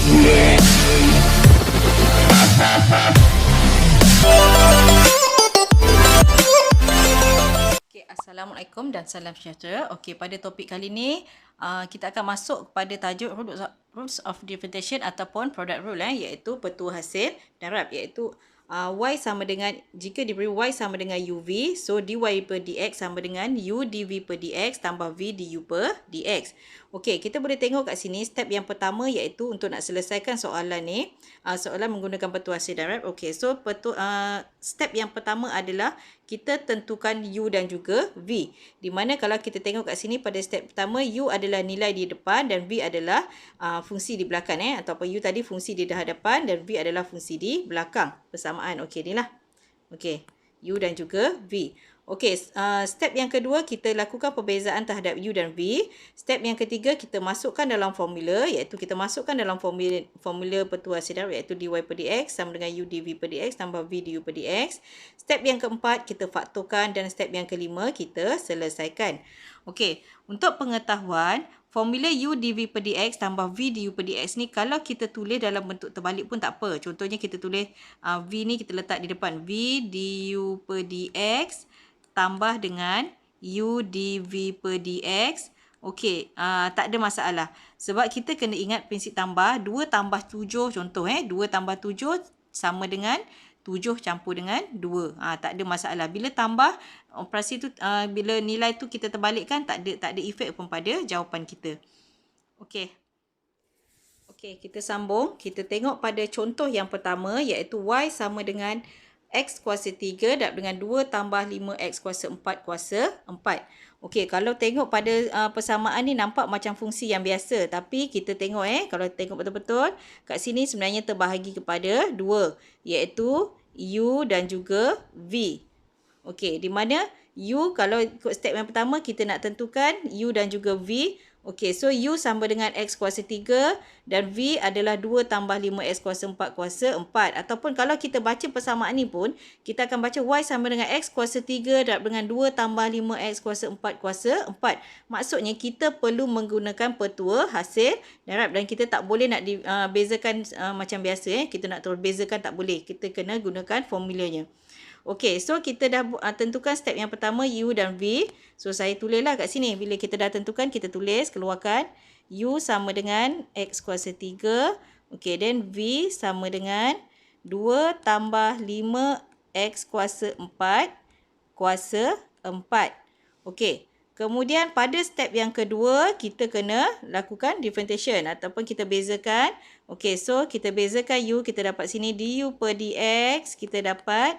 Okay, Assalamualaikum dan salam sejahtera. Okey, pada topik kali ni kita akan masuk kepada tajuk rules of differentiation ataupun product rule iaitu petua hasil darab, iaitu y sama dengan, jika diberi y sama dengan uv, so dy per dx sama dengan u dv per dx tambah v du per dx. Okey, kita boleh tengok kat sini step yang pertama iaitu untuk nak selesaikan soalan ni, soalan menggunakan petua hasil darab. Okey, so step yang pertama adalah kita tentukan u dan juga v. Di mana kalau kita tengok kat sini pada step pertama, u adalah nilai di depan dan v adalah fungsi di belakang ataupun u tadi fungsi di hadapan dan v adalah fungsi di belakang. Persamaan. Okey, inilah. Okey, u dan juga v. Okey, step yang kedua kita lakukan perbezaan terhadap u dan v. Step yang ketiga kita masukkan dalam formula, iaitu kita masukkan dalam formula petua hasil darab iaitu dy per dx sama dengan u dv per dx tambah v du per dx. Step yang keempat kita faktorkan dan step yang kelima kita selesaikan. Okey, untuk pengetahuan, formula u dv per dx tambah v du per dx ni kalau kita tulis dalam bentuk terbalik pun tak apa. Contohnya kita tulis v ni kita letak di depan v du per dx tambah dengan u dv per dx. Okey, tak ada masalah. Sebab kita kena ingat prinsip tambah. 2 tambah 7 contoh. 2 tambah 7 sama dengan 7 campur dengan 2. Tak ada masalah. Bila tambah, operasi tu, bila nilai tu kita terbalikkan, tak ada efek pun pada jawapan kita. Okey. Okey, kita sambung. Kita tengok pada contoh yang pertama iaitu y sama dengan x kuasa 3 darab dengan 2 tambah 5x kuasa 4 kuasa 4. Okey, kalau tengok pada persamaan ni nampak macam fungsi yang biasa. Tapi kita tengok kalau tengok betul-betul, kat sini sebenarnya terbahagi kepada 2. Iaitu u dan juga v. Okey, di mana u kalau ikut step yang pertama kita nak tentukan u dan juga v. Okey, so u sama dengan x kuasa 3 dan v adalah 2 tambah 5x kuasa 4 kuasa 4. Ataupun kalau kita baca persamaan ni pun, kita akan baca y sama dengan x kuasa 3 darab dengan 2 tambah 5x kuasa 4 kuasa 4. Maksudnya kita perlu menggunakan petua hasil darab dan kita tak boleh nak bezakan macam biasa. Kita nak terus bezakan tak boleh. Kita kena gunakan formulanya. Okey, so kita dah tentukan step yang pertama u dan v. So saya tulislah kat sini. Bila kita dah tentukan, kita tulis, keluarkan u sama dengan x kuasa 3. Okey, then v sama dengan 2 tambah 5x kuasa 4 kuasa 4. Okey, kemudian pada step yang kedua, kita kena lakukan differentiation ataupun kita bezakan. Okey, so kita bezakan u, kita dapat sini du per dx, kita dapat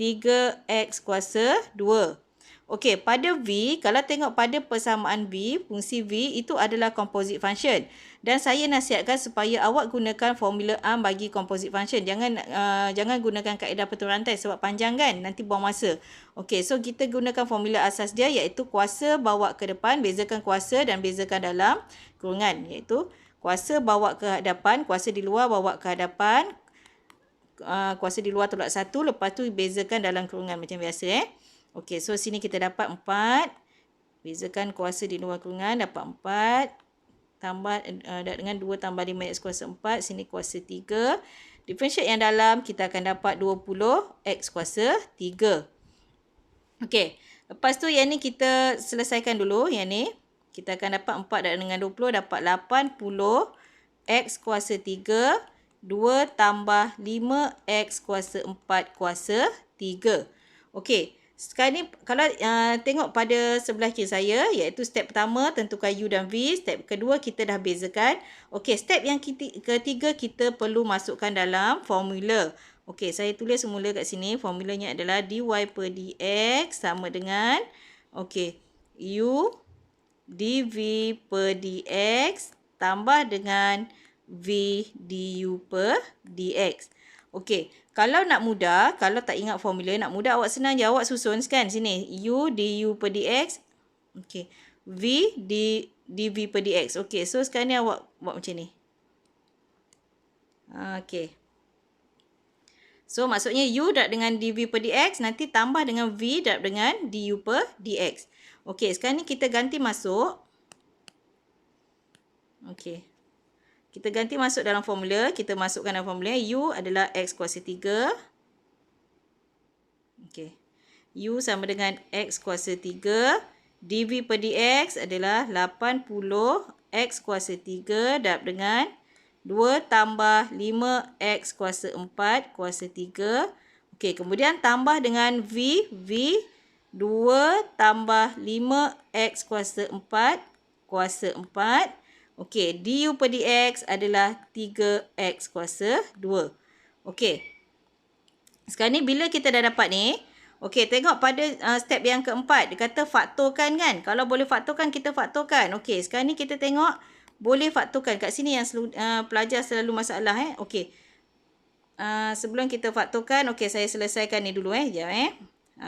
3x kuasa 2. Okey, pada v, kalau tengok pada persamaan v, fungsi v itu adalah composite function. Dan saya nasihatkan supaya awak gunakan formula bagi composite function. Jangan gunakan kaedah petua rantai sebab panjang kan, nanti buang masa. Okey, so kita gunakan formula asas dia iaitu kuasa bawa ke depan, bezakan kuasa dan bezakan dalam kurungan. Iaitu kuasa bawa ke hadapan, kuasa di luar bawa ke hadapan, kuasa di luar tolak 1, lepas tu bezakan dalam kurungan macam biasa. Okey, so sini kita dapat 4. Bezakan kuasa di luar kurungan dapat 4. Tambah dengan 2 tambah 5x kuasa 4. Sini kuasa 3. Differentiate yang dalam kita akan dapat 20x kuasa 3. Okey, lepas tu yang ni kita selesaikan dulu. Yang ni kita akan dapat 4 dengan 20 dapat 80x kuasa 3. 2 tambah 5x kuasa 4 kuasa 3. Okey, sekarang ni kalau tengok pada sebelah kiri saya, iaitu step pertama tentukan u dan v. Step kedua kita dah bezakan. Okey, step yang ketiga kita perlu masukkan dalam formula. Okey, saya tulis semula kat sini. Formulanya adalah dy per dx sama dengan u dv per dx tambah dengan v du per dx. Okey, kalau nak mudah, kalau tak ingat formula, nak mudah awak senang je, awak susun kan sini. U du per dx. Okey, v dv per dx. Okey, so sekarang ni awak buat macam ni. Okey. So maksudnya u darab dengan dv per dx nanti tambah dengan v darab dengan du per dx. Okey, sekarang ni kita ganti masuk. Okey. Kita ganti masuk dalam formula. Kita masukkan dalam formula. U adalah X kuasa 3. Okey. U sama dengan X kuasa 3. dV per dx adalah 80 X kuasa 3 darab dengan 2 tambah 5 X kuasa 4 kuasa 3. Okey, kemudian tambah dengan V. V 2 tambah 5 X kuasa 4 kuasa 4. Okey, du per dx adalah 3x kuasa 2. Okey. Sekarang ni bila kita dah dapat ni, okey, tengok pada step yang keempat. Dia kata faktorkan kan. Kalau boleh faktorkan, kita faktorkan. Okey, sekarang ni kita tengok boleh faktorkan. Kat sini yang pelajar selalu masalah. Okey. Sebelum kita faktorkan, okey, saya selesaikan ni dulu. Sekejap.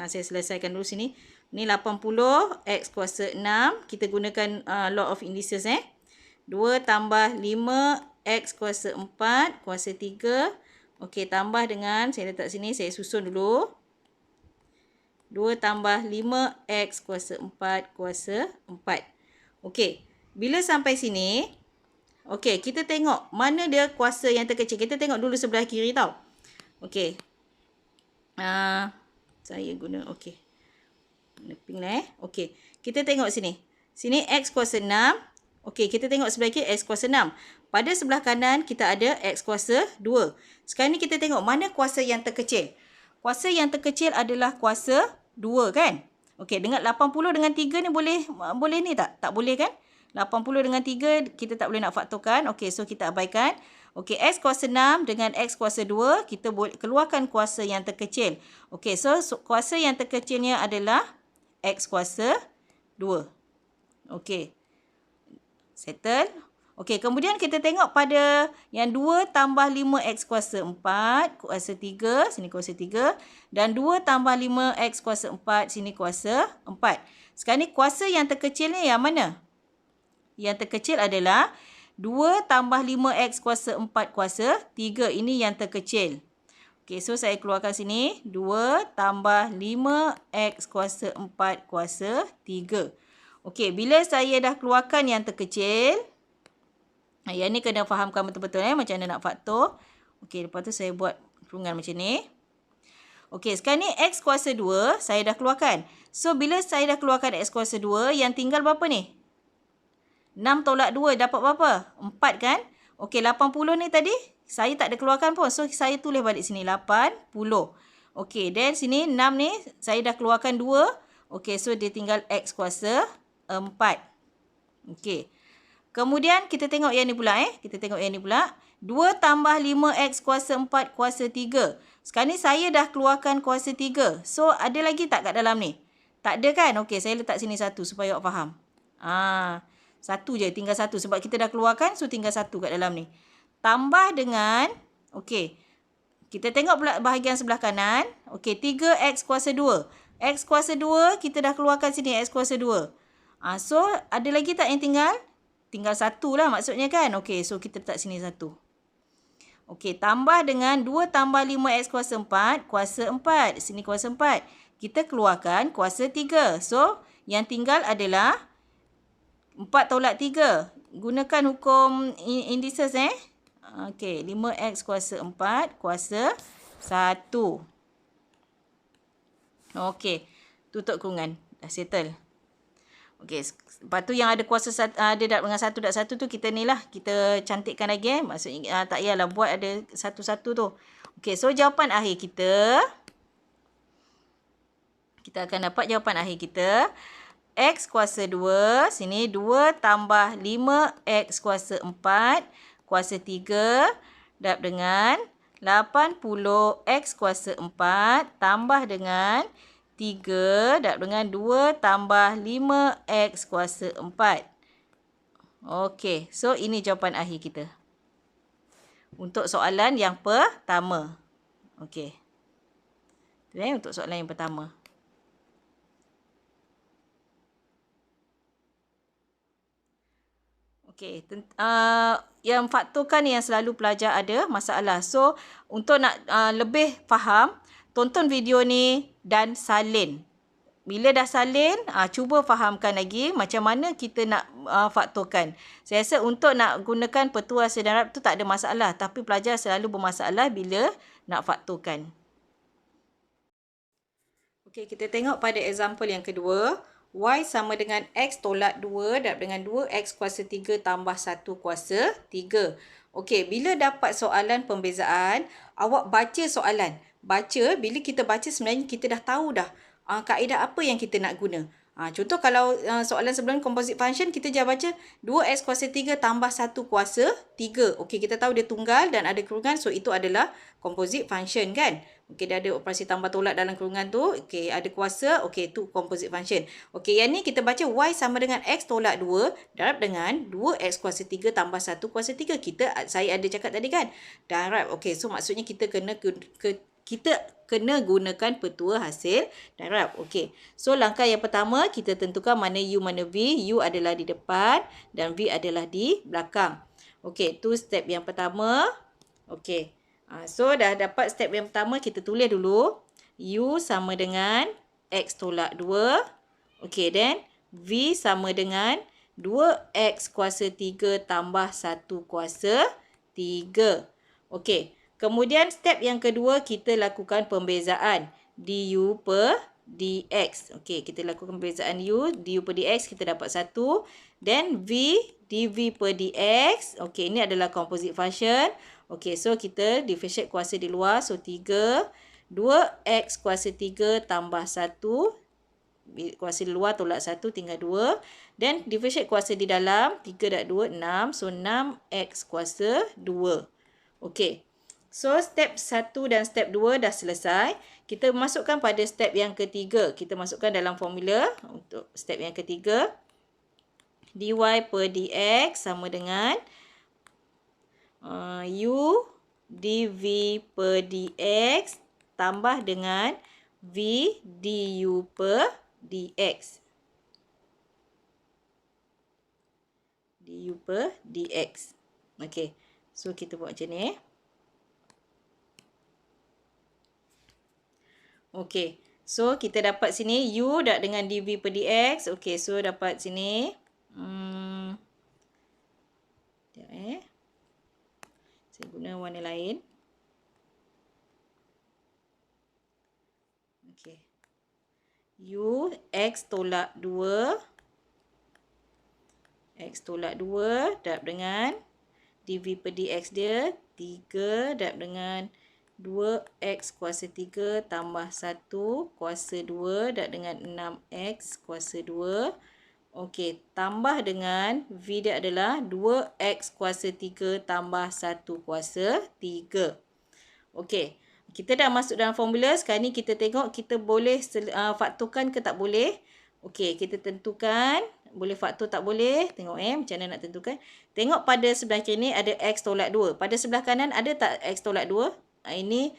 Saya selesaikan dulu sini. Ni 80 x kuasa 6. Kita gunakan law of indices. 2 tambah 5 x kuasa 4 kuasa 3. Okey, tambah dengan, saya letak sini, saya susun dulu. 2 tambah 5 x kuasa 4 kuasa 4. Okey, bila sampai sini, okey, kita tengok mana dia kuasa yang terkecil. Kita tengok dulu sebelah kiri tau. Okey. Saya guna, okey. Ping lah. Okey, kita tengok sini. Sini x kuasa 6. Okey, kita tengok sebelah kiri x kuasa 6. Pada sebelah kanan kita ada x kuasa 2. Sekarang ni kita tengok mana kuasa yang terkecil. Kuasa yang terkecil adalah kuasa 2 kan? Okey, dengan 80 dengan 3 ni boleh ni tak? Tak boleh kan? 80 dengan 3 kita tak boleh nak faktorkan. Okey, so kita abaikan. Okey, x kuasa 6 dengan x kuasa 2, kita boleh keluarkan kuasa yang terkecil. Okey, so kuasa yang terkecilnya adalah x kuasa 2. Okey. Settle. Okey, kemudian kita tengok pada yang 2 tambah 5x kuasa 4 kuasa 3, sini kuasa 3. Dan 2 tambah 5x kuasa 4, sini kuasa 4. Sekarang ni kuasa yang terkecil ni yang mana? Yang terkecil adalah 2 tambah 5x kuasa 4 kuasa 3. Ini yang terkecil. Okey, so saya keluarkan sini. 2 tambah 5x kuasa 4 kuasa 3. Okey, bila saya dah keluarkan yang terkecil, yang ni kena fahamkan betul-betul macam mana nak faktor. Okey, lepas tu saya buat perungan macam ni. Okey, sekarang ni x kuasa 2 saya dah keluarkan. So, bila saya dah keluarkan x kuasa 2, yang tinggal berapa ni? 6 tolak 2 dapat berapa? 4 kan? Okey, 80 ni tadi saya tak ada keluarkan pun. So, saya tulis balik sini 80. Okey, then sini 6 ni saya dah keluarkan 2. Okey, so dia tinggal x kuasa 4. Okey. Kemudian kita tengok yang ni pula. Kita tengok yang ni pula. 2 tambah 5x kuasa 4 kuasa 3. Sekarang ni saya dah keluarkan kuasa 3. So, ada lagi tak kat dalam ni? Tak ada kan? Okey, saya letak sini 1 supaya awak faham. 1 je, tinggal 1. Sebab kita dah keluarkan, so tinggal 1 kat dalam ni. Tambah dengan, okey. Kita tengok pula bahagian sebelah kanan. Okey, 3x kuasa 2. X kuasa 2, kita dah keluarkan sini x kuasa 2. So, ada lagi tak yang tinggal? Tinggal 1 lah maksudnya kan. Okey, so kita letak sini 1. Okey, tambah dengan 2 tambah 5x kuasa 4, kuasa 4. Sini kuasa 4. Kita keluarkan kuasa 3. So, yang tinggal adalah 4 tolak 3. Gunakan hukum indices Okey, 5x kuasa 4, kuasa 1. Okey, tutup kurungan. Dah settle. Okey, lepas tu yang ada kuasa ada dengan 1 dan 1 tu kita ni lah. Kita cantikkan lagi. Maksudnya tak payahlah buat ada satu-satu tu. Okey, so jawapan akhir kita. Kita akan dapat jawapan akhir kita. X kuasa 2. Sini 2 tambah 5x kuasa 4 kuasa 3. Darab dengan 80x kuasa 4 tambah dengan 3 darab dengan 2 tambah 5x kuasa 4. Okey, so ini jawapan akhir kita. Untuk soalan yang pertama. Okey. Itu untuk soalan yang pertama. Okey, yang faktorkan yang selalu pelajar ada masalah. So, untuk nak lebih faham, tonton video ni dan salin. bila dah salin, cuba fahamkan lagi macam mana kita nak faktorkan. Saya rasa untuk nak gunakan petua hasil darab tu tak ada masalah. Tapi pelajar selalu bermasalah bila nak faktorkan. Okey, kita tengok pada example yang kedua. Y sama dengan X tolak 2 darab dengan 2X kuasa 3 tambah 1 kuasa 3. Okey, bila dapat soalan pembezaan, awak baca soalan. Baca, bila kita baca sebenarnya kita dah tahu dah kaedah apa yang kita nak guna. Contoh kalau soalan sebelum composite function, kita je baca 2X kuasa 3 tambah 1 kuasa 3. Okey, kita tahu dia tunggal dan ada kurungan. So, itu adalah composite function kan. Okey, dia ada operasi tambah tolak dalam kurungan tu. Okey, ada kuasa. Okey, tu composite function. Okey, yang ni kita baca Y sama dengan X tolak 2 darab dengan 2X kuasa 3 tambah 1 kuasa 3. Saya ada cakap tadi kan. Darab. Okey, so maksudnya kita kena gunakan petua hasil darab. Okey. So, langkah yang pertama, kita tentukan mana U, mana V. U adalah di depan dan V adalah di belakang. Okey, tu step yang pertama. Okey. So, dah dapat step yang pertama, kita tulis dulu. U sama dengan X tolak 2. Okey, then V sama dengan 2X kuasa 3 tambah 1 kuasa 3. Okey. Kemudian step yang kedua, kita lakukan pembezaan du per dx. Okey, kita lakukan pembezaan du per dx, kita dapat 1. Then v dv per dx. Okey, ini adalah composite function. Okey, so kita differentiate kuasa di luar. So 3, 2x kuasa 3 tambah 1. Kuasa di luar tolak 1, tinggal 2. Then differentiate kuasa di dalam. 3 dan 2, 6. So 6x kuasa 2. Okey. So, step 1 dan step 2 dah selesai. Kita masukkan pada step yang ketiga. Kita masukkan dalam formula untuk step yang ketiga. dy per dx sama dengan u dv per dx tambah dengan v du per dx. du per dx. Okey. So, kita buat macam ni. Okey. So, kita dapat sini U dengan dV per dx. Okey. So, dapat sini. Sekejap saya guna warna lain. Okey. U, X tolak 2. X tolak 2 darab dengan dV per dx dia. 3 darab dengan 2x kuasa 3 tambah 1 kuasa 2 darab dengan 6x kuasa 2. Okey, tambah dengan V dia adalah 2x kuasa 3 tambah 1 kuasa 3. Okey, kita dah masuk dalam formula. Sekarang ni kita tengok kita boleh faktorkan ke tak boleh. Okey, kita tentukan. Boleh faktor tak boleh. Tengok macam mana nak tentukan. Tengok pada sebelah kiri ada x tolak 2. Pada sebelah kanan ada tak x tolak 2? Ini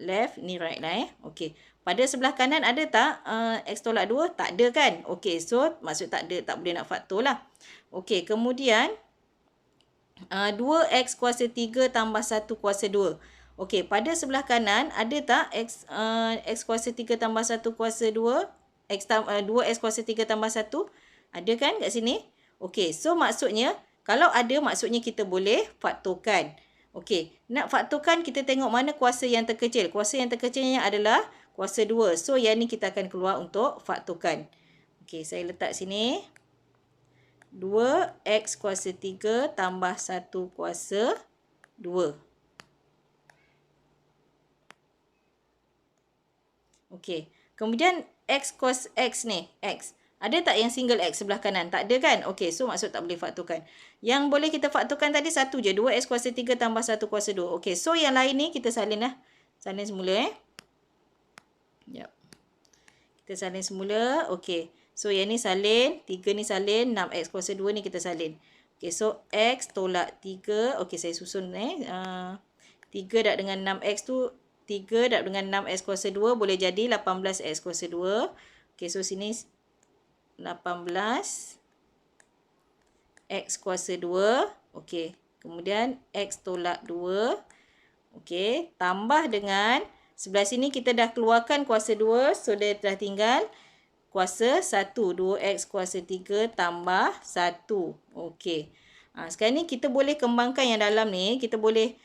left, ni right lah Okey. Pada sebelah kanan ada tak x tolak 2? Tak ada kan? Okey, so maksud tak ada, tak boleh nak faktor lah. Okey, kemudian 2x kuasa 3 tambah 1 kuasa 2. Okey, pada sebelah kanan ada tak x kuasa 3 tambah 1 kuasa 2? 2x kuasa 3 tambah 1? Ada kan kat sini? Okey, so maksudnya kalau ada, maksudnya kita boleh faktorkan. Okey, nak faktorkan kita tengok mana kuasa yang terkecil. Kuasa yang terkecilnya adalah kuasa 2. So, yang ni kita akan keluar untuk faktorkan. Okey, saya letak sini. 2x kuasa 3 tambah 1 kuasa 2. Okey, kemudian x kuasa x ni, x. Ada tak yang single x sebelah kanan? Tak ada kan? Okey, so maksud tak boleh faktorkan. Yang boleh kita faktorkan tadi satu je. 2x kuasa 3 tambah 1 kuasa 2. Okey, so yang lain ni kita salin lah. Salin semula Sekejap. Kita salin semula. Okey, so yang ni salin. 3 ni salin. 6x kuasa 2 ni kita salin. Okey, so x tolak 3. Okey, saya susun 3 darab dengan 6x tu. 3 darab dengan 6x kuasa 2 boleh jadi 18x kuasa 2. Okey, so sini 18 x kuasa 2. Okey. Kemudian x tolak 2. Okey. Tambah dengan Sebelah sini kita dah keluarkan kuasa 2. So, dia dah tinggal kuasa 1. 2x kuasa 3 tambah 1. Okey. Sekarang ni kita boleh kembangkan yang dalam ni. Kita boleh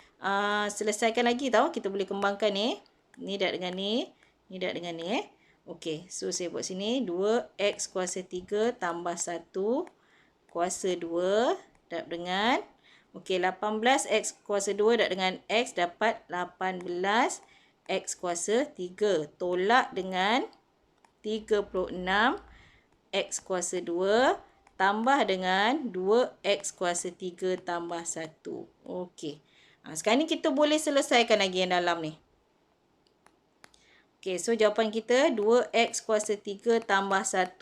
selesaikan lagi tau. Kita boleh kembangkan ni. Ni dak dengan ni. Ni dak dengan ni. Okey. So, saya buat sini. 2x kuasa 3 tambah 1 kuasa 2 dak dengan. Okey. 18x kuasa 2 dak dengan x dapat 18x kuasa 3. Tolak dengan 36 x kuasa 2 tambah dengan 2x kuasa 3 tambah 1. Okey. Sekarang ni kita boleh selesaikan lagi yang dalam ni. Okey, so jawapan kita 2x kuasa 3 tambah 1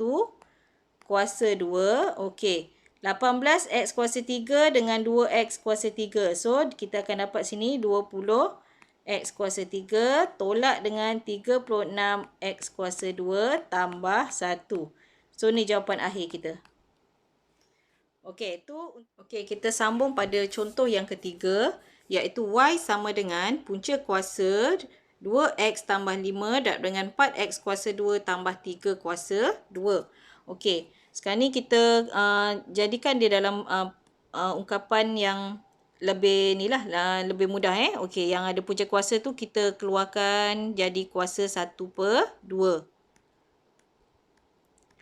kuasa 2. Okey. 18x kuasa 3 dengan 2x kuasa 3. So, kita akan dapat sini 20x kuasa 3 tolak dengan 36x kuasa 2 tambah 1. So, ni jawapan akhir kita. Okey, kita sambung pada contoh yang ketiga, iaitu y sama dengan punca kuasa 2x tambah 5 dak dengan 4x kuasa 2 tambah 3 kuasa 2. Okey, sekarang ni kita jadikan dia dalam ungkapan yang lebih ni lah, lebih mudah Okey, yang ada punca kuasa tu kita keluarkan jadi kuasa 1/2.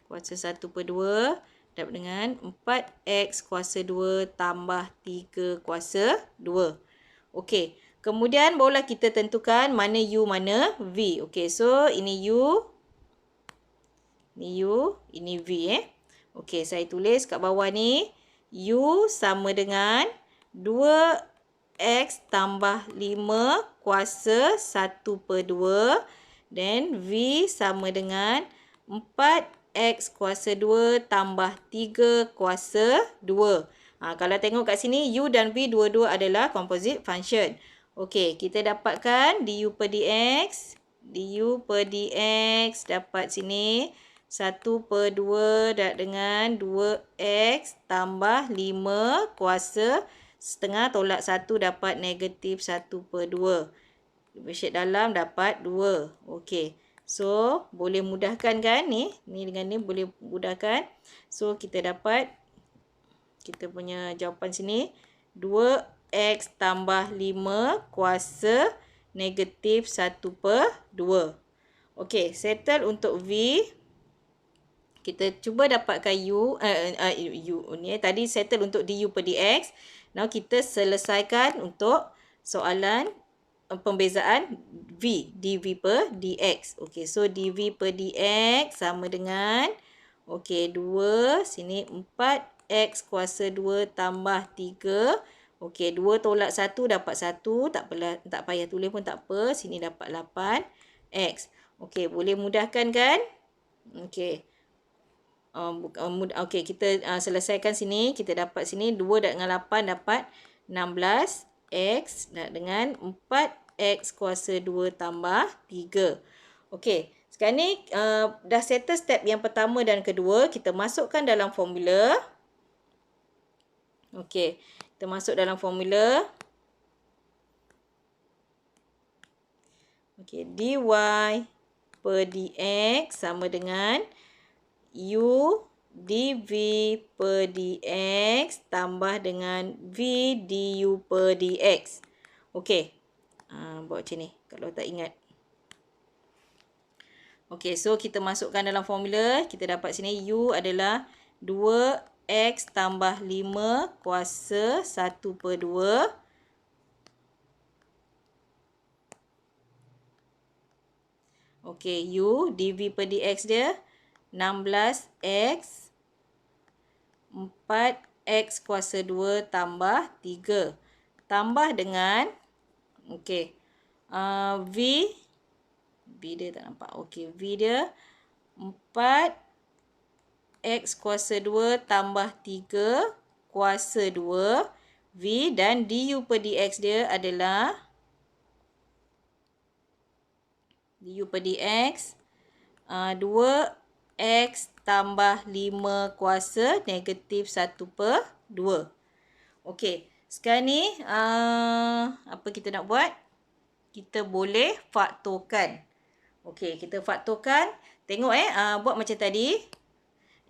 Kuasa 1/2 dapat dengan 4x kuasa 2 tambah 3 kuasa 2. Okey. Kemudian barulah kita tentukan mana u mana v. Okey. So, ini u. Ini u. Ini v. Okey. Saya tulis kat bawah ni. U sama dengan 2x tambah 5 kuasa 1/2. Dan v sama dengan 4x kuasa 2 tambah 3 kuasa 2. Kalau tengok kat sini, u dan v dua-dua adalah composite function. Okey, kita dapatkan du per dx. Du per dx dapat sini 1/2 dak dengan 2x tambah 5 kuasa setengah tolak 1 dapat negatif 1/2. Bracket dalam dapat 2. Okey. So, boleh mudahkan kan ni? Ni dengan ni boleh mudahkan. So, kita dapat kita punya jawapan sini 2x tambah 5 kuasa negatif 1/2. Okey, settle untuk v. Kita cuba dapatkan u ni tadi settle untuk du per dx. Now kita selesaikan untuk soalan pembezaan v, dv per dx. Okey, so dv per dx sama dengan 2 sini 4x kuasa 2 tambah 3. Okey, 2 tolak 1 dapat 1, tak payah tulis pun tak apa. Sini dapat 8x. Okey, boleh mudahkan kan? Okey. Okey, kita selesaikan sini. Kita dapat sini 2 dengan 8 dapat 16x dengan 4x kuasa 2 tambah 3. Okey, sekarang ni dah settle step yang pertama dan kedua. Kita masukkan dalam formula. Okey, kita masuk dalam formula. Okey, dy per dx sama dengan u dv per dx tambah dengan v du per dx. Okey. Buat macam ni kalau tak ingat. Okey, so kita masukkan dalam formula. Kita dapat sini u adalah 2x tambah 5 kuasa 1/2. Okey, u dv per dx dia 16x 4x kuasa 2 tambah 3. Tambah dengan okey. V dia tak nampak. Okey, v dia 4x kuasa 2 tambah 3 kuasa 2 v dan du per dx dia adalah du per dx 2x tambah 5 kuasa negatif 1/2. Okey, sekarang ni apa kita nak buat? kita boleh faktorkan. Okey, kita faktorkan. Tengok buat macam tadi.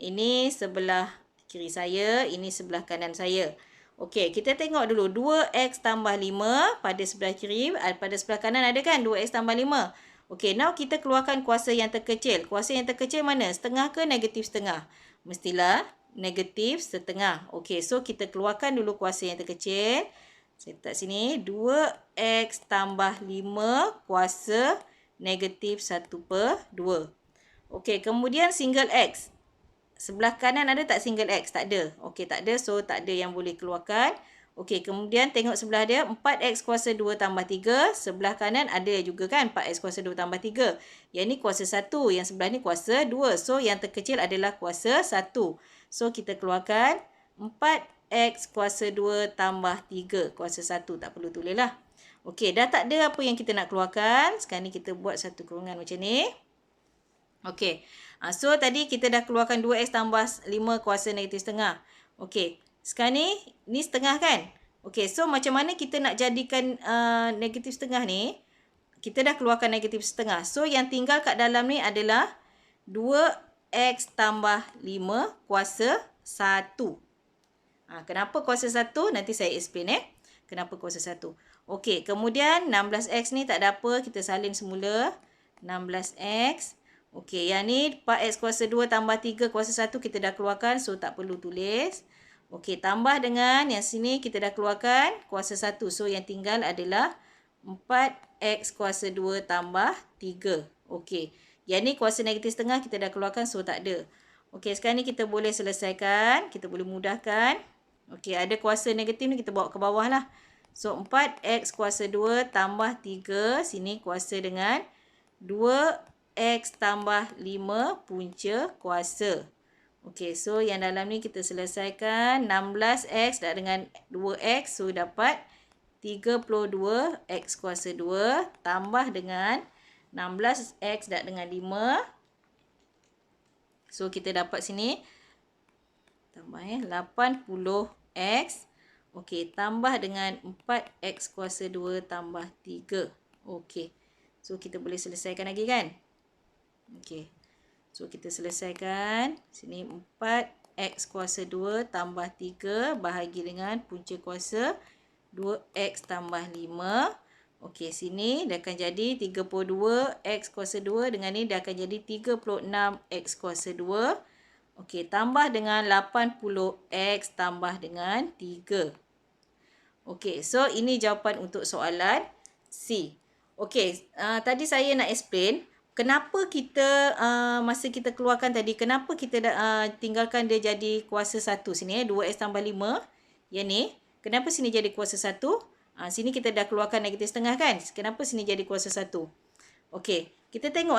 Ini sebelah kiri saya, ini sebelah kanan saya. Okey, kita tengok dulu 2x tambah 5 pada sebelah kiri, pada sebelah kanan ada kan 2x tambah 5. Okey, now kita keluarkan kuasa yang terkecil. Kuasa yang terkecil mana? Setengah ke negatif setengah? Mestilah negatif setengah. Okey, so kita keluarkan dulu kuasa yang terkecil. Saya letak sini 2x tambah 5 kuasa negatif 1/2. Okey, kemudian single x. Sebelah kanan ada tak single x? Tak ada. Okey, tak ada. So, tak ada yang boleh keluarkan. Okey, kemudian tengok sebelah dia. 4x kuasa 2 tambah 3. Sebelah kanan ada juga kan 4x kuasa 2 tambah 3. Yang ni kuasa 1. Yang sebelah ni kuasa 2. So, yang terkecil adalah kuasa 1. So, kita keluarkan 4x kuasa 2 tambah 3. Kuasa 1. Tak perlu tulis lah. Okey, dah tak ada apa yang kita nak keluarkan. Sekarang ni kita buat satu kurungan macam ni. Okey. So, tadi kita dah keluarkan 2x tambah 5 kuasa negatif setengah. Okey. Sekarang ni setengah kan? Okey. So, macam mana kita nak jadikan negatif setengah ni? Kita dah keluarkan negatif setengah. So, yang tinggal kat dalam ni adalah 2x tambah 5 kuasa 1. Kenapa kuasa 1? Nanti saya explain Kenapa kuasa 1. Okey. Kemudian 16x ni tak ada apa. Kita salin semula. 16x. Okey, yang ni 4x kuasa 2 tambah 3 kuasa 1 kita dah keluarkan. So, tak perlu tulis. Okey, tambah dengan yang sini kita dah keluarkan kuasa 1. So, yang tinggal adalah 4x kuasa 2 tambah 3. Okey, yang ni kuasa negatif setengah kita dah keluarkan. So, tak ada. Okey, sekarang ni kita boleh selesaikan. Kita boleh mudahkan. Okey, ada kuasa negatif ni kita bawa ke bawah lah. So, 4x kuasa 2 tambah 3. Sini kuasa dengan 2x tambah 5 punca kuasa. Okey, so yang dalam ni kita selesaikan. 16x dah dengan 2x. So, dapat 32x kuasa 2 tambah dengan 16x dah dengan 5. So, kita dapat sini. Tambah 80x. Okey, tambah dengan 4x kuasa 2 tambah 3. Okey. So, kita boleh selesaikan lagi kan? Okey. So, kita selesaikan. Sini 4x kuasa 2 tambah 3 bahagi dengan punca kuasa 2x tambah 5. Okey, sini dia akan jadi 32x kuasa 2 dengan ni dia akan jadi 36x kuasa 2. Okey, tambah dengan 80x tambah dengan 3. Okey, so ini jawapan untuk soalan C. Okey, tadi saya nak explain kenapa kita masa kita keluarkan tadi, kenapa kita tinggalkan dia jadi kuasa 1 sini 2x tambah 5. Yang ni, kenapa sini jadi kuasa 1? Sini kita dah keluarkan negatif setengah kan? Kenapa sini jadi kuasa 1? Okey, kita tengok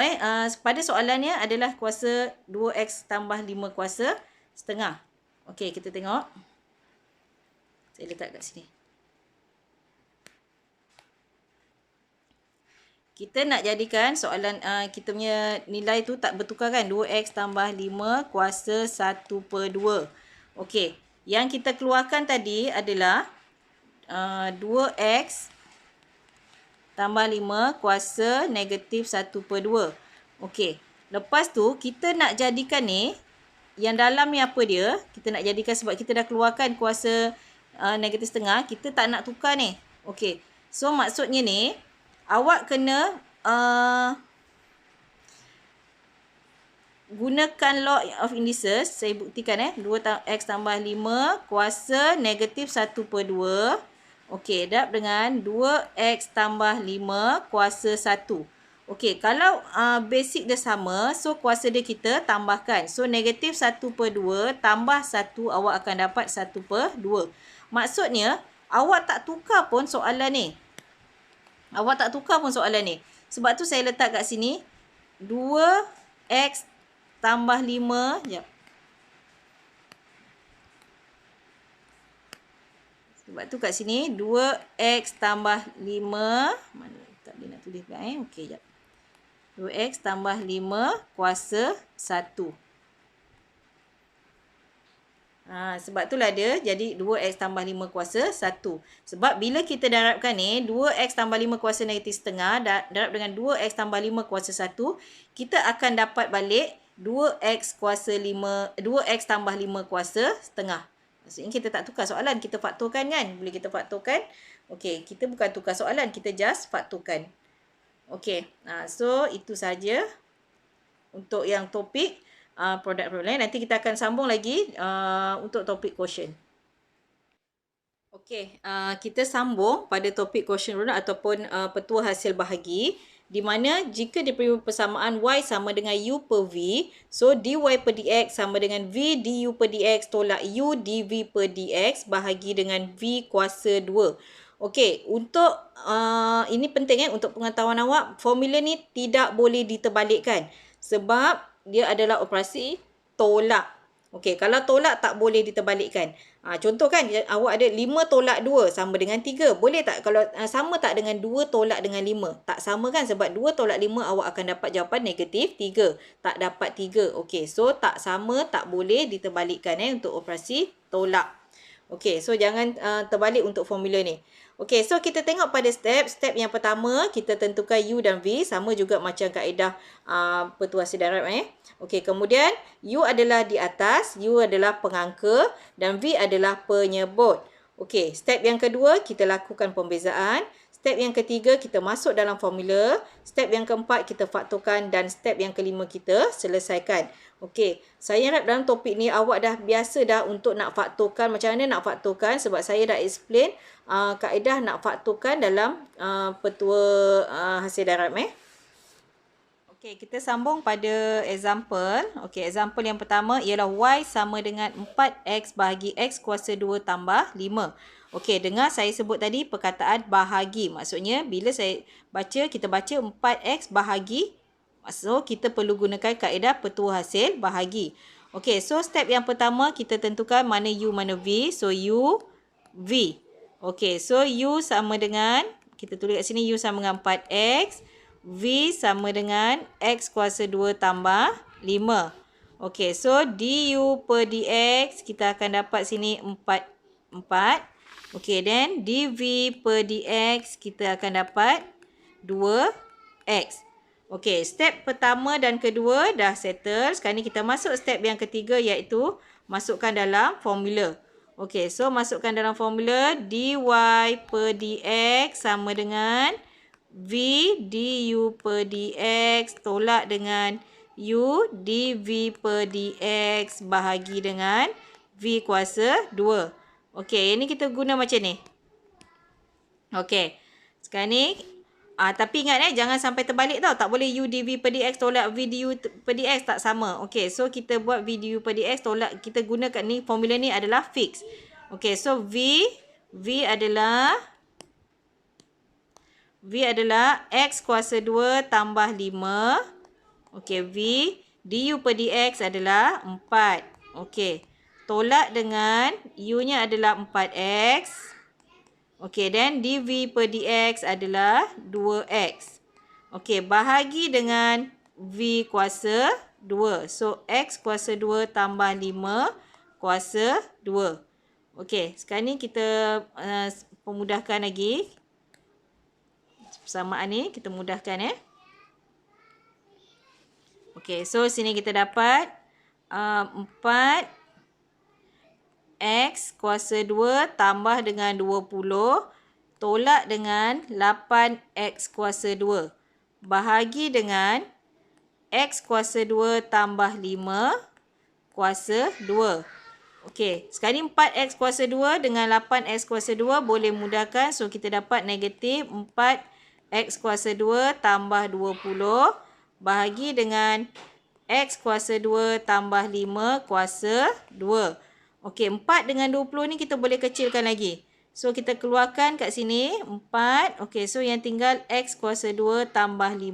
pada soalannya adalah kuasa 2x tambah 5 kuasa setengah. Okey, kita tengok. Saya letak kat sini. Kita nak jadikan soalan kita punya nilai tu tak bertukar kan? 2x tambah 5 kuasa 1/2. Okey, yang kita keluarkan tadi adalah 2x tambah 5 kuasa negatif 1/2. Okey, lepas tu kita nak jadikan ni, yang dalam ni apa dia? Kita nak jadikan sebab kita dah keluarkan kuasa negatif setengah. Kita tak nak tukar ni. Okey, so maksudnya ni, awak kena gunakan law of indices. Saya buktikan 2x tambah 5 kuasa negatif 1/2. Okey, darab dengan 2x tambah 5 kuasa 1. Okey, kalau basic dia sama, so kuasa dia kita tambahkan. So, negatif 1/2 tambah 1, awak akan dapat 1/2. Maksudnya, awak tak tukar pun soalan ni. Awak tak tukar pun soalan ni. Sebab tu saya letak kat sini 2x tambah 5. Sekejap. Sebab tu kat sini 2x tambah 5. Mana tak boleh nak tulis pula Okey, sekejap. 2x tambah 5 kuasa 1. Sebab itulah dia jadi 2x tambah 5 kuasa 1. Sebab bila kita darabkan ni, 2x tambah 5 kuasa negatif setengah darab dengan 2x tambah 5 kuasa 1, kita akan dapat balik 2x kuasa 5, 2x tambah 5 kuasa setengah. Maksudnya kita tak tukar soalan, kita faktorkan kan? Boleh kita faktorkan. Okey, kita bukan tukar soalan, kita just faktorkan. Okey, so itu saja untuk yang topik product rule. Nanti kita akan sambung lagi untuk topik quotient. Okey, kita sambung pada topik quotient rule ataupun petua hasil bahagi, di mana jika diberi persamaan y sama dengan u per v, so dy per dx sama dengan v du per dx tolak u dv per dx bahagi dengan v kuasa 2. Okey, untuk ini penting untuk pengetahuan awak, formula ni tidak boleh diterbalikkan sebab dia adalah operasi tolak. Okey, kalau tolak tak boleh diterbalikkan. Contoh kan, awak ada 5 tolak 2 sama dengan 3. Boleh tak kalau sama tak dengan 2 tolak dengan 5? Tak sama kan, sebab 2 tolak 5 awak akan dapat jawapan negatif 3. Tak dapat 3. Okey, so tak sama, tak boleh diterbalikkan untuk operasi tolak. Okey, so jangan terbalik untuk formula ni. Okey, so kita tengok pada step yang pertama, kita tentukan u dan v sama juga macam kaedah petua hasil darab. Okey, kemudian u adalah di atas, u adalah pengangka dan v adalah penyebut. Okey, step yang kedua kita lakukan pembezaan. Step yang ketiga kita masuk dalam formula. Step yang keempat kita faktorkan dan step yang kelima kita selesaikan. Okey, saya harap dalam topik ni awak dah biasa dah untuk nak faktorkan, macam mana nak faktorkan, sebab saya dah explain kaedah nak faktorkan dalam petua hasil darab. Okey, kita sambung pada example. Okey, example yang pertama ialah y sama dengan 4x bahagi x kuasa 2 tambah 5. Okey, dengar saya sebut tadi perkataan bahagi. Maksudnya bila saya baca, kita baca 4x bahagi. So, kita perlu gunakan kaedah petua hasil bahagi. Okey, so step yang pertama kita tentukan mana u mana v. So, u, v. Okey, so u sama dengan, kita tulis kat sini u sama dengan 4x. V sama dengan x kuasa 2 tambah 5. Okey, so du per dx kita akan dapat sini 4. Okey, then dv per dx kita akan dapat 2x. Okey, step pertama dan kedua dah settle. Sekarang ni kita masuk step yang ketiga, iaitu masukkan dalam formula. Okey, so masukkan dalam formula dy per dx sama dengan v du per dx tolak dengan u dv per dx bahagi dengan v kuasa 2. Okey, ini kita guna macam ni. Okey, sekarang ni tapi ingat jangan sampai terbalik tau. Tak boleh u dv per dx tolak v du per dx, tak sama. Okey, so kita buat v du per dx tolak, kita gunakan ni, formula ni adalah fix. Okey, so v adalah x kuasa 2 tambah 5. Okey, v du per dx adalah 4. Okey, tolak dengan u-nya adalah 4x. Okey, then dv per dx adalah 2x. Okey, bahagi dengan v kuasa 2. So, x kuasa 2 tambah 5 kuasa 2. Okey, sekarang ni kita pemudahkan lagi. Persamaan ni kita mudahkan Okey, so sini kita dapat 4 x kuasa 2 tambah dengan 20 tolak dengan 8x kuasa 2 bahagi dengan x kuasa 2 tambah 5 kuasa 2. Okey, sekarang ni 4x kuasa 2 dengan 8x kuasa 2 boleh mudahkan. So, kita dapat negatif 4x kuasa 2 tambah 20 bahagi dengan x kuasa 2 tambah 5 kuasa 2. Okey, 4 dengan 20 ni kita boleh kecilkan lagi. So, kita keluarkan kat sini 4. Okey, so yang tinggal x kuasa 2 tambah 5.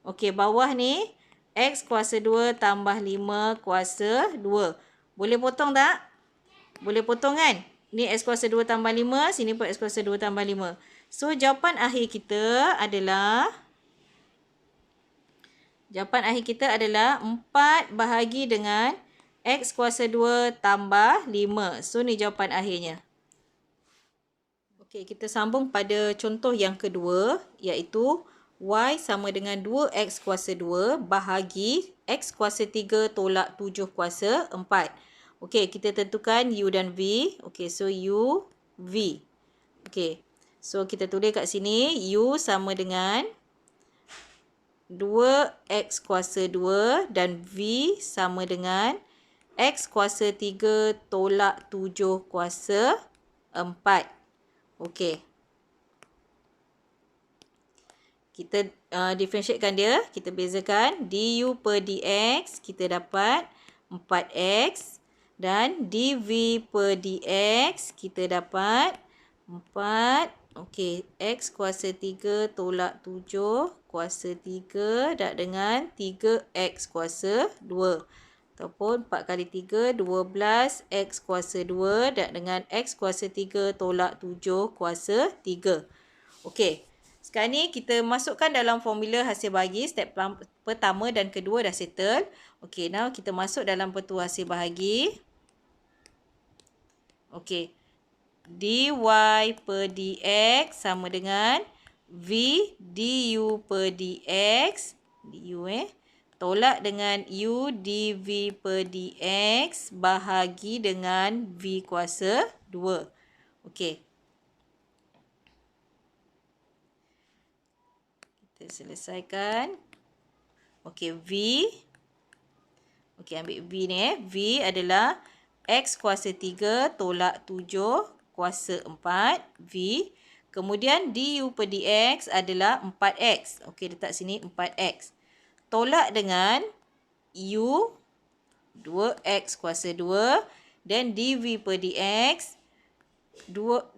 Okey, bawah ni x kuasa 2 tambah 5 kuasa 2. Boleh potong tak? Boleh potong kan? Ni x kuasa 2 tambah 5. Sini pun x kuasa 2 tambah 5. So, jawapan akhir kita adalah 4 bahagi dengan X kuasa 2 tambah 5. So, ni jawapan akhirnya. Okey, kita sambung pada contoh yang kedua, iaitu Y sama dengan 2X kuasa 2 bahagi X kuasa 3 tolak 7 kuasa 4. Okey, kita tentukan U dan V. Okey, so U, V. Okey, so kita tulis kat sini U sama dengan 2X kuasa 2 dan V sama dengan X kuasa 3 tolak 7 kuasa 4. Okey. Kita differentiatekan dia. Kita bezakan. Du per dx kita dapat 4x. Dan dv per dx kita dapat 4. Okey, x kuasa 3 tolak 7 kuasa 3 dan dengan 3x kuasa 2. Ataupun 4 kali 3, 12 x kuasa 2 dan dengan x kuasa 3 tolak 7 kuasa 3. Okey, sekarang ni kita masukkan dalam formula hasil bahagi. Step pertama dan kedua dah settle. Okey, now kita masuk dalam petua hasil bahagi. Okey, dy per dx sama dengan v du per dx. Du tolak dengan u dv per dx bahagi dengan v kuasa 2. Okey. Kita selesaikan. Okey, v. Okey, ambil v ni V adalah x kuasa 3 tolak 7 kuasa 4. V. Kemudian du per dx adalah 4x. Okey, letak sini 4x. Tolak dengan u 2x kuasa 2 dan dv per dx 12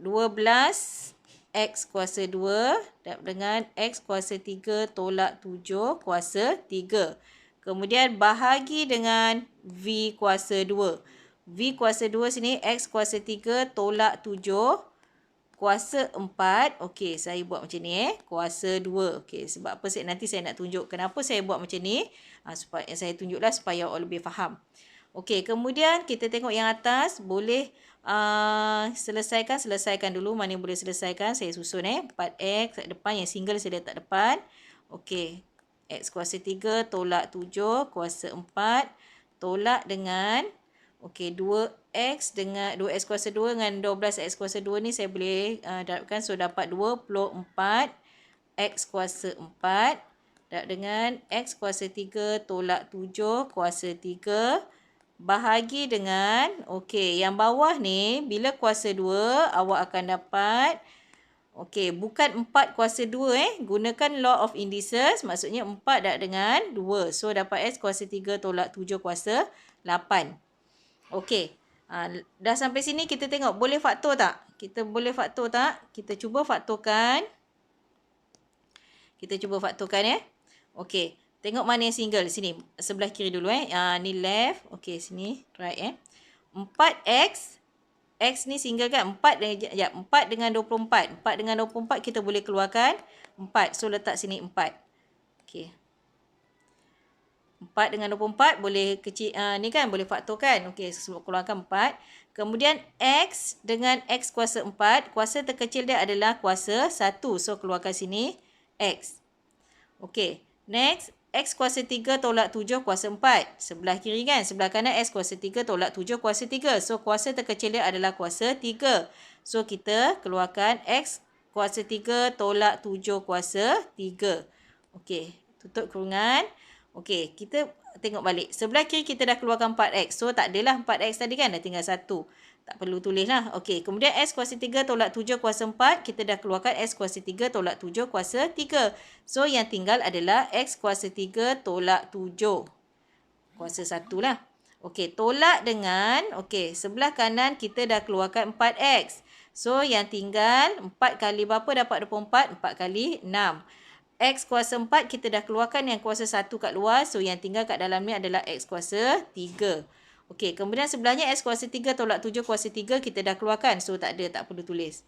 x kuasa 2 dengan x kuasa 3 tolak 7 kuasa 3. Kemudian bahagi dengan v kuasa 2. V kuasa 2 sini x kuasa 3 tolak 7 kuasa 4. Okey, saya buat macam ni kuasa 2. Okey, sebab apa nanti saya nak tunjuk kenapa saya buat macam ni. Supaya saya tunjuklah supaya awak lebih faham. Okey, kemudian kita tengok yang atas. Boleh selesaikan dulu. Mana yang boleh selesaikan. Saya susun 4x kat depan. Yang single saya letak depan. Okey, x kuasa 3 tolak 7 kuasa 4. Tolak dengan okey, 2x dengan 2x kuasa 2 dengan 12x kuasa 2 ni saya boleh darabkan. So, dapat 24 x kuasa 4 darab dengan x kuasa 3 tolak 7 kuasa 3 bahagi dengan, okey, yang bawah ni bila kuasa 2 awak akan dapat, okey, bukan 4 kuasa 2 gunakan law of indices, maksudnya 4 darab dengan 2. So, dapat x kuasa 3 tolak 7 kuasa 8. Okey, dah sampai sini kita tengok boleh faktor tak? Kita boleh faktor tak? Kita cuba faktorkan. Okey, tengok mana yang single. Sini, sebelah kiri dulu ni left. Okey, sini right 4x. X ni single kan? 4 dengan 24. 4 dengan 24 kita boleh keluarkan 4. So, letak sini 4. Okey. 4 dengan 24 boleh kecil, ni kan boleh faktorkan. Okey, sebab keluarkan 4. Kemudian x dengan x kuasa 4. Kuasa terkecil dia adalah kuasa 1. So, keluarkan sini x. Okey, next. X kuasa 3 tolak 7 kuasa 4. Sebelah kiri kan? Sebelah kanan x kuasa 3 tolak 7 kuasa 3. So, kuasa terkecil dia adalah kuasa 3. So, kita keluarkan x kuasa 3 tolak 7 kuasa 3. Okey, tutup kurungan. Okey, kita tengok balik. Sebelah kiri kita dah keluarkan 4x. So, tak adalah 4x tadi kan? Dah tinggal 1. Tak perlu tulis lah. Okey, kemudian x kuasa 3 tolak 7 kuasa 4. Kita dah keluarkan x kuasa 3 tolak 7 kuasa 3. So, yang tinggal adalah x kuasa 3 tolak 7. Kuasa 1 lah. Okey, tolak dengan, okey, sebelah kanan kita dah keluarkan 4x. So, yang tinggal 4 kali berapa dapat 24? 4 kali 6. X kuasa 4 kita dah keluarkan yang kuasa 1 kat luar. So, yang tinggal kat dalam ni adalah x kuasa 3. Okey, kemudian sebelahnya x kuasa 3 tolak 7 kuasa 3 kita dah keluarkan. So, tak ada, tak perlu tulis.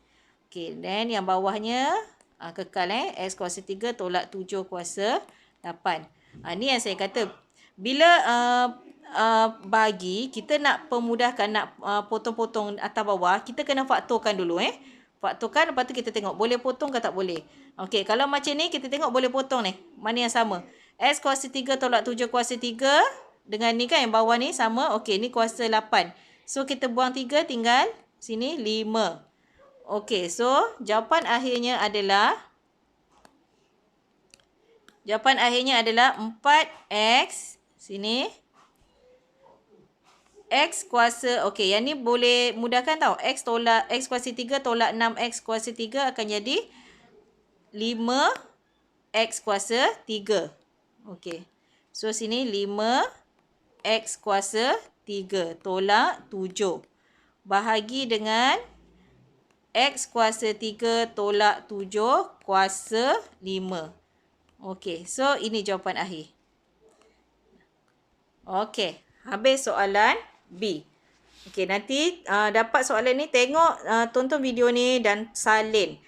Okey, dan yang bawahnya kekal x kuasa 3 tolak 7 kuasa 8. Ni yang saya kata. Bila bagi, kita nak pemudahkan, nak potong-potong atas bawah, kita kena faktorkan dulu. Faktorkan, lepas tu kita tengok boleh potong ke tak boleh. Okey, kalau macam ni, kita tengok boleh potong ni. Mana yang sama? X kuasa 3 tolak 7 kuasa 3. Dengan ni kan, yang bawah ni sama. Okey, ni kuasa 8. So, kita buang 3, tinggal sini 5. Okey, so jawapan akhirnya adalah 4x. Sini. X kuasa, okey, yang ni boleh mudahkan tau. X kuasa 3 tolak 6x kuasa 3 akan jadi 5x kuasa 3. Okey. So, sini 5x kuasa 3 tolak 7. Bahagi dengan x kuasa 3 tolak 7 kuasa 5. Okey, so ini jawapan akhir. Okey, habis soalan B. Okey, nanti dapat soalan ni, tengok, tonton video ni dan salin.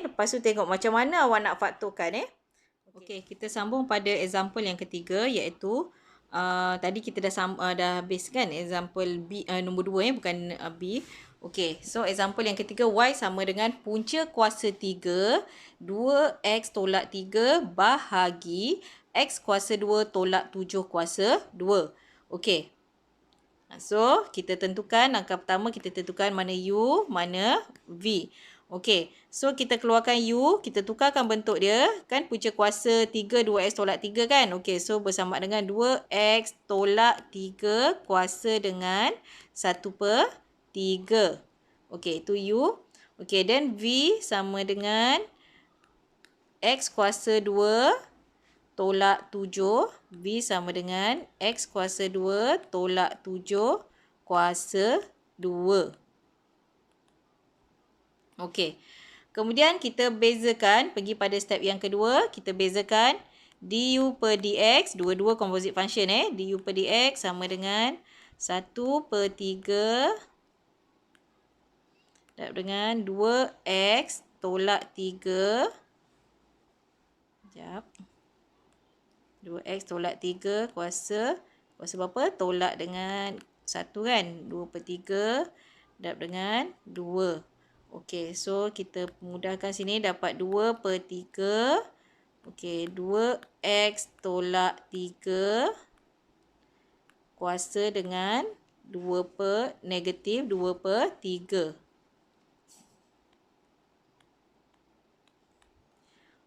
Lepas tu tengok macam mana awak nak faktorkan. Okey, kita sambung pada example yang ketiga, iaitu tadi kita dah habis kan example B, nombor 2 bukan B. Okey, so example yang ketiga, Y sama dengan punca kuasa 3, 2x tolak 3 bahagi x kuasa 2 tolak 7 kuasa 2. Okey. So, kita tentukan, langkah pertama kita tentukan mana U, mana V. Okey, so kita keluarkan U, kita tukarkan bentuk dia, kan punca kuasa 3, 2x tolak 3 kan. Okey, so bersama dengan 2x tolak 3 kuasa dengan 1/3. Okey, itu U. Okey, then V sama dengan x kuasa 2 tolak 7. V sama dengan x kuasa 2 tolak 7 kuasa 2. Okey. Kemudian kita bezakan, pergi pada step yang kedua, kita bezakan du per dx, dua-dua composite function du per dx sama dengan 1/3 dengan 2x tolak 3. Sekejap. 2x tolak 3 kuasa berapa? Tolak dengan 1 kan? 2/3 darab dengan 2. Okey, so kita mudahkan sini, dapat 2/3. Okey, 2x tolak 3 kuasa dengan negatif 2/3.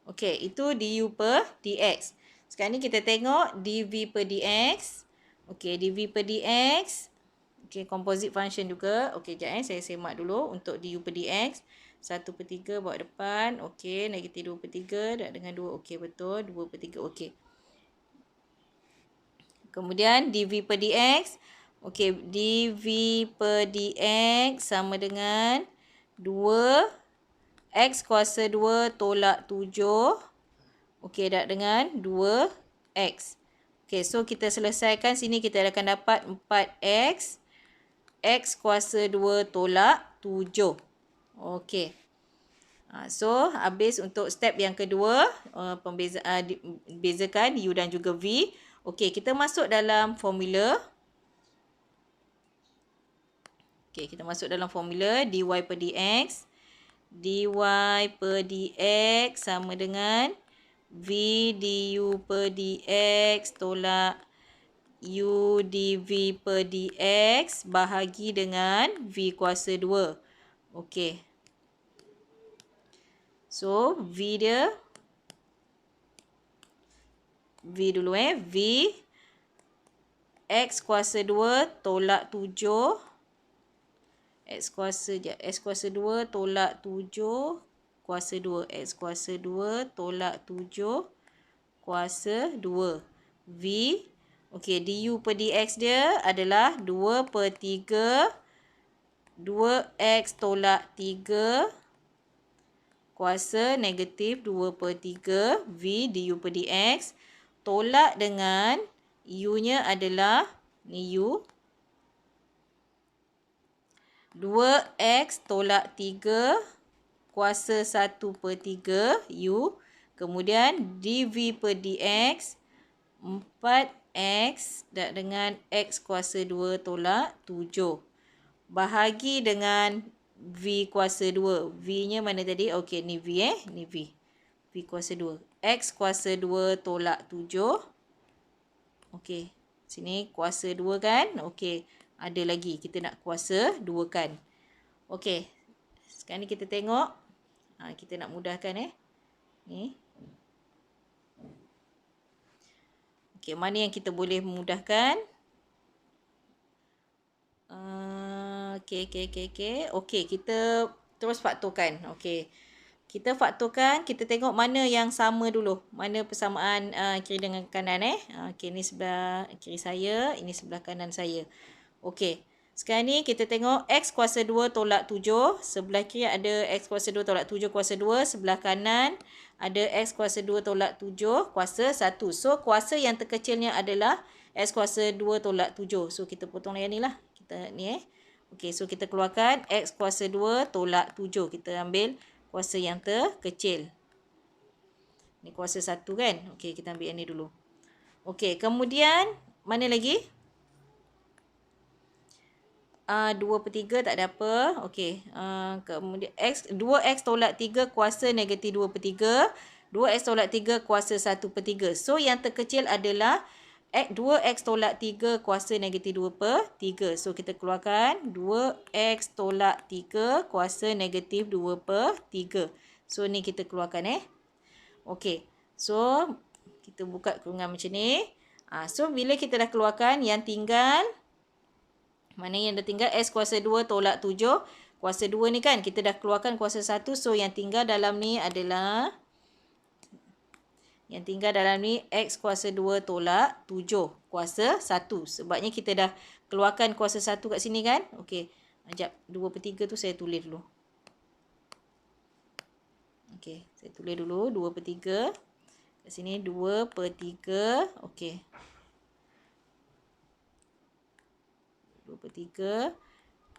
Okey, itu du per dx. Sekarang ni kita tengok dv per dx. Okey, dv per dx. Okey, composite function juga. Okey, sekejap saya semak dulu untuk du per dx. 1/3 bawa depan. Okey, negatif 2/3 darab dengan 2. Okey, betul. 2/3. Okey. Kemudian dv per dx. Okey, dv per dx sama dengan 2x kuasa 2 tolak 7. Okey, darab dengan 2x. Okey, so kita selesaikan sini, kita akan dapat 4x. X kuasa 2 tolak 7. Okey. So, habis untuk step yang kedua, bezakan U dan juga V. Okey, kita masuk dalam formula. Okey, kita masuk dalam formula dy per dx. dy per dx sama dengan V du per dx tolak U dv per dx bahagi dengan V kuasa 2. Okey. So, V dia. V dulu V. X kuasa 2 tolak 7. X kuasa 2 tolak 7 kuasa 2. X kuasa 2 tolak 7 kuasa 2. V. Okey, du per dx dia adalah 2/3 2x tolak 3 kuasa negatif 2/3 V du per dx. Tolak dengan U-nya adalah ni U. 2x tolak 3 kuasa 1/3 U. Kemudian dv per dx 4 X dengan X kuasa 2 tolak 7. Bahagi dengan V kuasa 2. V-nya mana tadi? Okey, ni V Ni V. V kuasa 2. X kuasa 2 tolak 7. Okey. Sini kuasa 2 kan? Okey. Ada lagi. Kita nak kuasa 2 kan. Okey. Sekarang ni kita tengok. Kita nak mudahkan Ni. Okey. Mana yang kita boleh memudahkan? Okey, kita terus faktorkan. Okey. Kita faktorkan, kita tengok mana yang sama dulu. Mana persamaan kiri dengan kanan Okey, ni sebelah kiri saya, ini sebelah kanan saya. Okey. Sekarang ni kita tengok X kuasa 2 tolak 7. Sebelah kiri ada X kuasa 2 tolak 7 kuasa 2. Sebelah kanan ada X kuasa 2 tolak 7 kuasa 1. So, kuasa yang terkecilnya adalah X kuasa 2 tolak 7. So, kita potong yang ni lah. Kita ni Okey, so kita keluarkan X kuasa 2 tolak 7. Kita ambil kuasa yang terkecil. Ni kuasa 1 kan? Okey, kita ambil yang ni dulu. Okey, kemudian mana lagi? 2/3 tak ada apa. Okey, kemudian 2X tolak 3 kuasa negatif 2/3. 2X tolak 3 kuasa 1/3. So, yang terkecil adalah 2X tolak 3 kuasa negatif 2/3. So, kita keluarkan 2X tolak 3 kuasa negatif 2/3. So, ni kita keluarkan Okey. So, kita buka kurungan macam ni. So, bila kita dah keluarkan, yang tinggal, mana yang dah tinggal? X kuasa 2 tolak 7. Kuasa 2 ni kan, kita dah keluarkan kuasa 1. So, yang tinggal dalam ni adalah X kuasa 2 tolak 7 kuasa 1. Sebabnya kita dah keluarkan kuasa 1 kat sini kan. Okey. Sekejap. 2/3 tu saya tulis dulu. Okey. Saya tulis dulu 2/3. Kat sini 2/3. Okey. 2/3.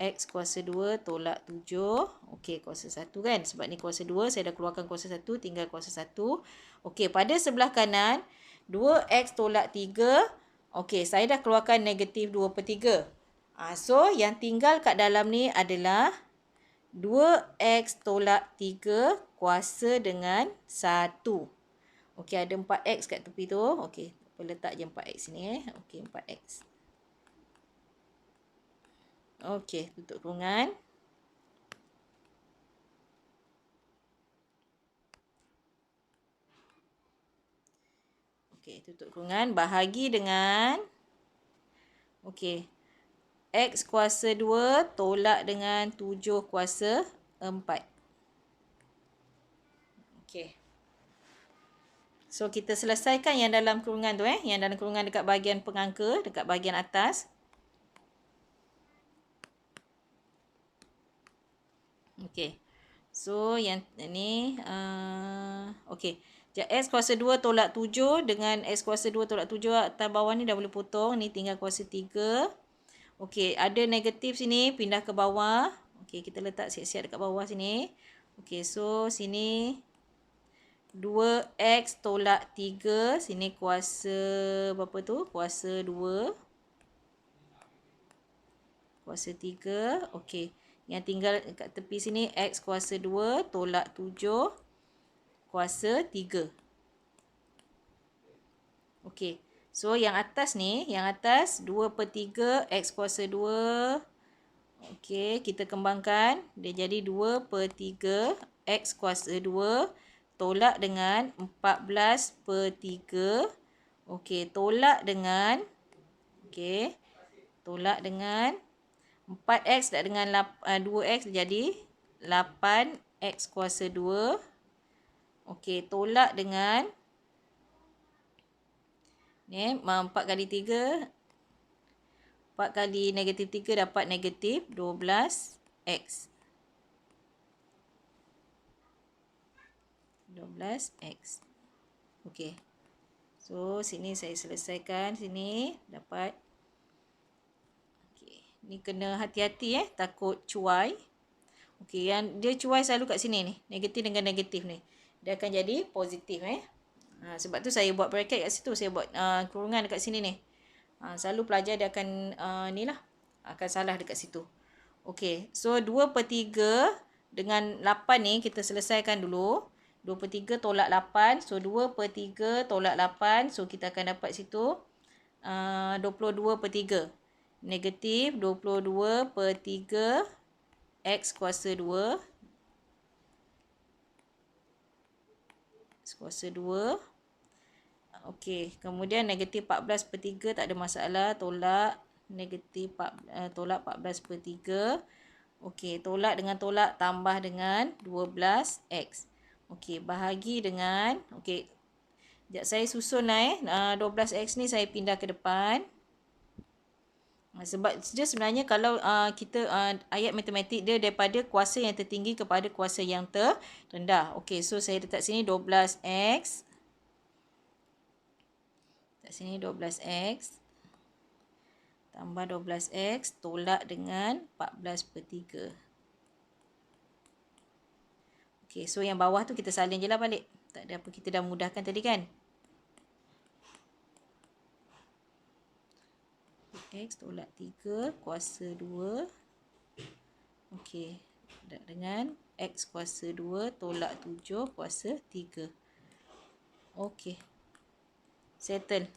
X kuasa 2 tolak 7. Okey, kuasa 1 kan. Sebab ni kuasa 2. Saya dah keluarkan kuasa 1. Tinggal kuasa 1. Okey, pada sebelah kanan, 2X tolak 3. Okey, saya dah keluarkan negatif 2/3. So, yang tinggal kat dalam ni adalah 2X tolak 3 kuasa dengan 1. Okey, ada 4X kat tepi tu. Okey, letak je 4X sini Okey, 4X. Okey, tutup kurungan. Okey, tutup kurungan. Bahagi dengan okey, X kuasa 2 tolak dengan 7 kuasa 4. Okey. So, kita selesaikan yang dalam kurungan tu Yang dalam kurungan dekat bahagian pengangka, dekat bahagian atas. Okey. So, yang ni okey. X kuasa 2 tolak 7 dengan X kuasa 2 tolak 7 atas bawah ni dah boleh potong. Ni tinggal kuasa 3. Okey, ada negatif sini, pindah ke bawah. Okey, kita letak siap-siap dekat bawah sini. Okey, so sini 2X tolak 3. Sini kuasa berapa tu? Kuasa 2. Kuasa 3. Okey. Yang tinggal kat tepi sini X kuasa 2 tolak 7 kuasa 3. Okey. So, yang atas ni, yang atas 2/3 X kuasa 2. Okey, kita kembangkan. Dia jadi 2/3 X kuasa 2 tolak dengan 14/3. Okey, tolak dengan 4X tak dengan 2X jadi 8X kuasa 2. Okey, tolak dengan 4 kali 3. 4 kali negatif 3 dapat negatif 12X. 12X. Okey. So, sini saya selesaikan. Sini dapat. Ni kena hati-hati takut cuai. Okey, yang dia cuai selalu kat sini ni. Negatif dengan negatif ni. Dia akan jadi positif Sebab tu saya buat bracket kat situ. Saya buat kurungan dekat sini ni. Selalu pelajar dia akan ni lah. Akan salah dekat situ. Okey. So 2/3 dengan 8 ni kita selesaikan dulu. 2/3 tolak 8. So 2/3 tolak 8. So kita akan dapat situ 22/3. Negatif 22/3 X kuasa 2. X kuasa 2. Okey. Kemudian negatif 14/3 tak ada masalah. Tolak negatif tolak 14/3. Okey. Tolak dengan tolak tambah dengan 12X. Okey. Bahagi dengan. Okey. Sekejap saya susun lah 12X ni saya pindah ke depan. Sebab dia sebenarnya kalau kita ayat matematik dia daripada kuasa yang tertinggi kepada kuasa yang terendah. Okey, so saya letak sini 12X. Letak sini 12X. Tambah 12X tolak dengan 14/3. Okey, so yang bawah tu kita salin je lah balik. Tak ada apa, kita dah mudahkan tadi kan. X tolak 3 kuasa 2. Okey. Dengan X kuasa 2 tolak 7 kuasa 3. Okey. Settle.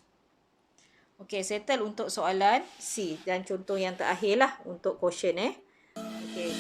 Okey, settle untuk soalan C. Dan contoh yang terakhir lah untuk quotient Okey.